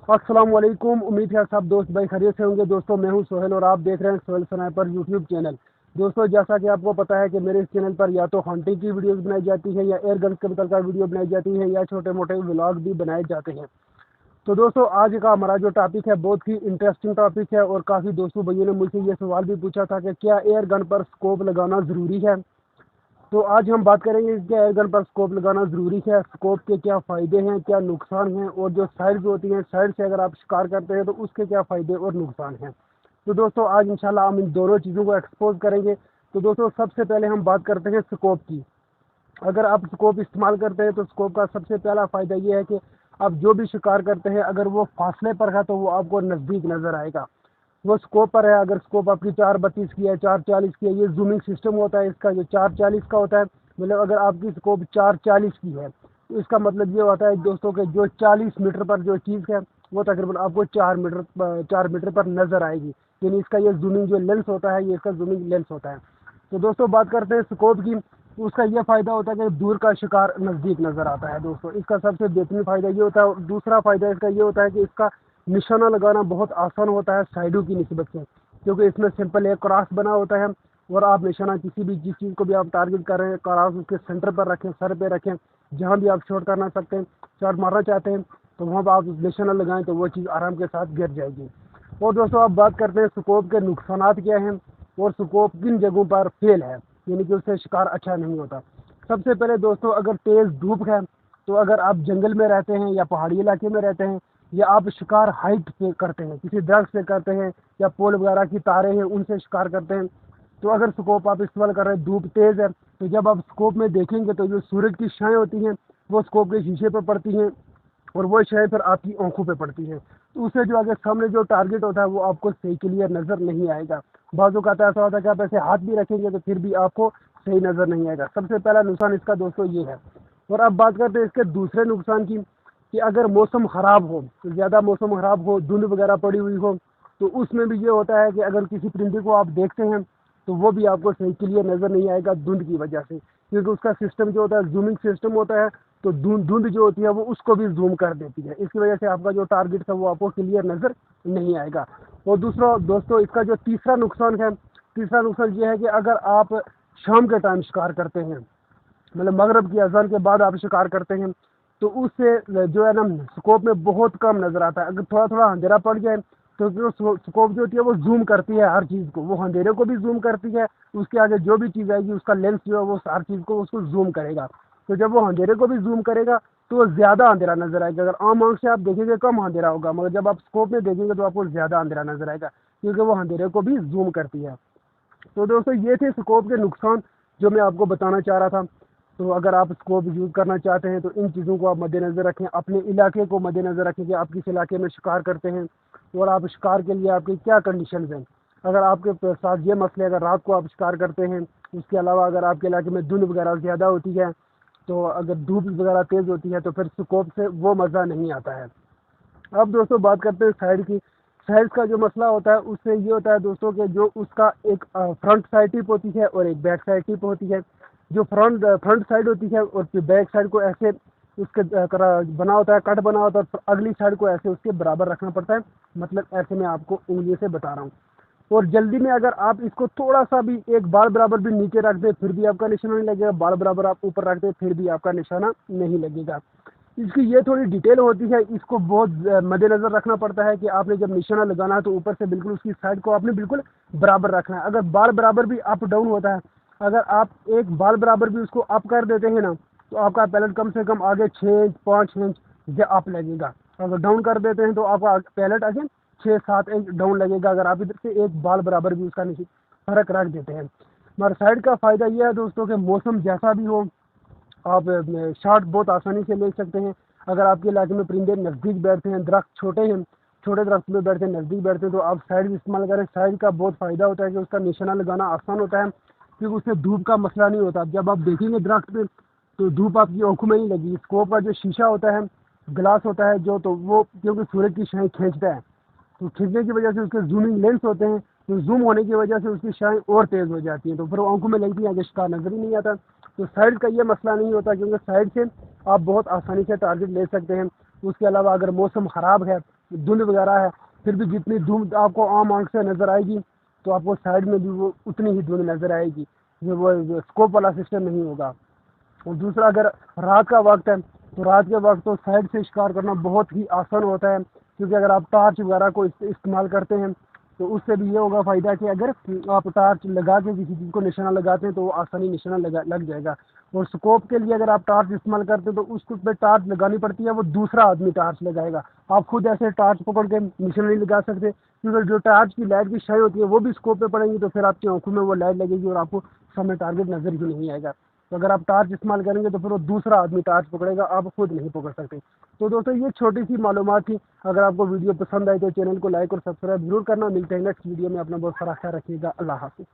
अस्सलाम वालेकुम। उम्मीद है सब दोस्त भाई खैरियत से होंगे। दोस्तों मैं हूं सोहेल और आप देख रहे हैं सोहेल स्नाइपर यूट्यूब चैनल। दोस्तों जैसा कि आपको पता है कि मेरे इस चैनल पर या तो हंटिंग की वीडियोस बनाई जाती है या एयर गन के मतलब वीडियो बनाई जाती है या छोटे मोटे व्लॉग भी बनाए जाते हैं। तो दोस्तों आज का हमारा जो टॉपिक है बहुत ही इंटरेस्टिंग टॉपिक है और काफ़ी दोस्तों भाइयों ने मुझसे ये सवाल भी पूछा था कि क्या एयर गन पर स्कोप लगाना ज़रूरी है। तो आज हम बात करेंगे कि एयर गन पर स्कोप लगाना ज़रूरी है, स्कोप के क्या फ़ायदे हैं, क्या नुकसान हैं, और जो साइड्स होती हैं साइड से अगर आप शिकार करते हैं तो उसके क्या फ़ायदे और नुकसान हैं। तो दोस्तों आज इंशाल्लाह हम इन दोनों चीज़ों को एक्सपोज करेंगे। तो दोस्तों सबसे पहले हम बात करते हैं स्कोप की। अगर आप स्कोप इस्तेमाल करते हैं तो स्कोप का सबसे पहला फ़ायदा ये है कि आप जो भी शिकार करते हैं अगर वो फासले पर है तो वो आपको नज़दीक नज़र आएगा। वो स्कोप पर है, अगर स्कोप आपकी 432 की है, 440 की है, ये जूमिंग सिस्टम होता है इसका, जो 440 का होता है। मतलब अगर आपकी स्कोप 440 की है तो इसका मतलब ये होता है दोस्तों कि जो 40 मीटर पर जो चीज़ है वो तकरीबन आपको 4 मीटर पर नज़र आएगी। यानी इसका ये जूमिंग जो लेंस होता है ये इसका जूमिंग लेंस होता है। तो दोस्तों बात करते हैं स्कोप की। तो उसका ये फ़ायदा होता है कि दूर का शिकार नज़दीक नज़र आता है। दोस्तों इसका सबसे बेहतरीन फ़ायदा ये होता है। और दूसरा फ़ायदा इसका ये होता है कि इसका निशाना लगाना बहुत आसान होता है साइडों की निस्बत से, क्योंकि इसमें सिंपल एक क्रॉस बना होता है और आप निशाना किसी भी जिस चीज़ को भी आप टारगेट कर रहे हैं क्रॉस उसके सेंटर पर रखें, सर पे रखें, जहाँ भी आप शॉट करना सकते हैं, शॉट मारना चाहते हैं तो वहाँ पर आप निशाना लगाएं तो वो चीज़ आराम के साथ गिर जाएगी। और दोस्तों आप बात करते हैं स्कोप के नुकसानात क्या हैं और स्कोप किन जगहों पर फेल है, यानी कि उससे शिकार अच्छा नहीं होता। सबसे पहले दोस्तों अगर तेज़ धूप है तो अगर आप जंगल में रहते हैं या पहाड़ी इलाके में रहते हैं या आप शिकार हाइट पे करते हैं, किसी दरख्त से करते हैं या पोल वगैरह की तारे हैं उनसे शिकार करते हैं, तो अगर स्कोप आप इस्तेमाल कर रहे हैं, धूप तेज़ है, तो जब आप स्कोप में देखेंगे तो जो सूरज की छाएँ होती हैं वो स्कोप के शीशे पर पड़ती हैं और वो छाएँ फिर आपकी आंखों पे पड़ती है, तो उससे जो आगे सामने जो टारगेट होता है वो आपको सही क्लियर नज़र नहीं आएगा। बाजू का ऐसा होता है कि आप ऐसे हाथ भी रखेंगे तो फिर भी आपको सही नज़र नहीं आएगा। सबसे पहला नुकसान इसका दोस्तों ये है। और अब बात करते हैं इसके दूसरे नुकसान की, कि अगर मौसम ख़राब हो, तो ज़्यादा मौसम ख़राब हो, धुंध वगैरह पड़ी हुई हो, तो उसमें भी ये होता है कि अगर किसी परिंदे को आप देखते हैं तो वो भी आपको सही क्लियर नज़र नहीं आएगा धुंध की वजह से, क्योंकि उसका सिस्टम जो होता है जूमिंग सिस्टम होता है, तो धुंध धुंध जो होती है वो उसको भी जूम कर देती है। इसकी वजह से आपका जो टारगेट था वो आपको क्लियर नज़र नहीं आएगा। और दूसरा दोस्तों इसका जो तीसरा नुकसान है, तीसरा नुकसान ये है कि अगर आप शाम के टाइम शिकार करते हैं, मतलब मगरब की अजान के बाद आप शिकार करते हैं, तो उससे जो है ना स्कोप में बहुत कम नज़र आता है। अगर थोड़ा थोड़ा अंधेरा पड़ जाए तो जो स्कोप जो होती है वो जूम करती है हर चीज़ को, वो अंधेरे को भी जूम करती है, उसके आगे जो भी चीज़ आएगी उसका लेंस जो है वो हर चीज़ को उसको जूम करेगा। तो जब वो अंधेरे को भी जूम करेगा तो वो ज़्यादा अंधेरा नज़र आएगा। अगर आम आंख से आप देखेंगे कम अंधेरा होगा, मगर जब आप स्कोप में देखेंगे तो आपको ज़्यादा अंधेरा नज़र आएगा, क्योंकि वो अंधेरे को भी जूम करती है। तो दोस्तों ये थे स्कोप के नुकसान जो मैं आपको बताना चाह रहा था। तो अगर आप स्कोप यूज़ करना चाहते हैं तो इन चीज़ों को आप मद्देनज़र रखें, अपने इलाके को मद्देनज़र रखें कि आप किस इलाके में शिकार करते हैं और आप शिकार के लिए आपकी क्या कंडीशंस हैं। अगर आपके साथ ये मसले, अगर रात को आप शिकार करते हैं, उसके अलावा अगर आपके इलाके में धुंध वगैरह ज़्यादा होती है, तो अगर धूप वगैरह तेज़ होती है तो फिर स्कोप से वो मज़ा नहीं आता है। अब दोस्तों बात करते हैं साइड की। साइड का जो मसला होता है उससे ये होता है दोस्तों कि जो उसका एक फ्रंट साइड टिप होती है और एक बैक साइड टिप होती है। जो फ्रंट साइड होती है और फिर बैक साइड को ऐसे उसके बना होता है, कट बना होता है, और अगली साइड को ऐसे उसके बराबर रखना पड़ता है। मतलब ऐसे मैं आपको उंगली से बता रहा हूँ। और जल्दी में अगर आप इसको थोड़ा सा भी एक बाल बराबर भी नीचे रख दे फिर भी आपका निशाना नहीं लगेगा, बाल बराबर आप ऊपर रख दे फिर भी आपका निशाना नहीं लगेगा। इसकी ये थोड़ी डिटेल होती है, इसको बहुत मद्देनज़र रखना पड़ता है कि आपने जब निशाना लगाना है तो ऊपर से बिल्कुल उसकी साइड को आपने बिल्कुल बराबर रखना है। अगर बाल बराबर भी अप डाउन होता है, अगर आप एक बाल बराबर भी उसको अप कर देते हैं ना तो आपका पैलेट कम से कम आगे 6 5 इंच अप लगेगा। अगर डाउन कर देते हैं तो आपका पैलेट आगे 6 7 इंच डाउन लगेगा, अगर आप इधर से एक बाल बराबर भी उसका फर्क रख देते हैं। मगर साइड का फ़ायदा यह है दोस्तों कि मौसम जैसा भी हो आप शॉट बहुत आसानी से ले सकते हैं। अगर आपके इलाके में परिंदे नज़दीक बैठते हैं, दरख्त छोटे हैं, छोटे दरख्त में बैठते हैं, नज़दीक बैठते हैं, तो आप साइड भी इस्तेमाल करें। साइड का बहुत फ़ायदा होता है कि उसका निशाना लगाना आसान होता है, क्योंकि उससे धूप का मसला नहीं होता। जब आप देखेंगे दरख्त पे तो धूप आपकी आंखों में नहीं लगी। स्कोप का जो शीशा होता है, ग्लास होता है जो, तो वो क्योंकि सूरज की छाएँ खींचता है, तो खींचने की वजह से उसके जूमिंग लेंस होते हैं, तो जूम होने की वजह से उसकी शाइन और तेज़ हो जाती है, तो फिर वो आंखों में लगती है, आगे शिकार नज़र ही नहीं आता। तो साइड का ये मसला नहीं होता, क्योंकि साइड से आप बहुत आसानी से टारगेट ले सकते हैं। उसके अलावा अगर मौसम ख़राब है धुंध वगैरह है, फिर भी जितनी धुंध आपको आम आंख से नज़र आएगी तो आपको साइड में भी वो उतनी ही धुंध नज़र आएगी। ये वो स्कोप वाला सिस्टम नहीं होगा। और दूसरा, अगर रात का वक्त है तो रात के वक्त तो साइड से शिकार करना बहुत ही आसान होता है, क्योंकि अगर आप टॉर्च वगैरह को इस्तेमाल करते हैं तो उससे भी ये होगा फ़ायदा कि अगर आप टॉर्च लगा के किसी चीज़ को निशाना लगाते हैं तो वो आसानी निशाना लग जाएगा। और स्कोप के लिए अगर आप टॉर्च इस्तेमाल करते हैं तो उस पे टॉर्च लगानी पड़ती है, वो दूसरा आदमी टॉर्च लगाएगा। आप खुद ऐसे टॉर्च पकड़ के निशाना नहीं लगा सकते, क्योंकि जो टॉर्च की लाइट की शाई होती है वो भी स्कोप पे पड़ेंगी, तो फिर आपकी आंखों में वो लाइट लगेगी और आपको सामने टारगेट नज़र ही नहीं आएगा। तो अगर आप टॉर्च इस्तेमाल करेंगे तो फिर वो दूसरा आदमी टॉर्च पकड़ेगा, आप खुद नहीं पकड़ सकते। तो दोस्तों ये छोटी सी मालूमात थी। अगर आपको वीडियो पसंद आई तो चैनल को लाइक और सब्सक्राइब जरूर करना। मिलते हैं नेक्स्ट वीडियो में। अपना बहुत सारा ख्याल रखिएगा। अल्लाह हाफिज़।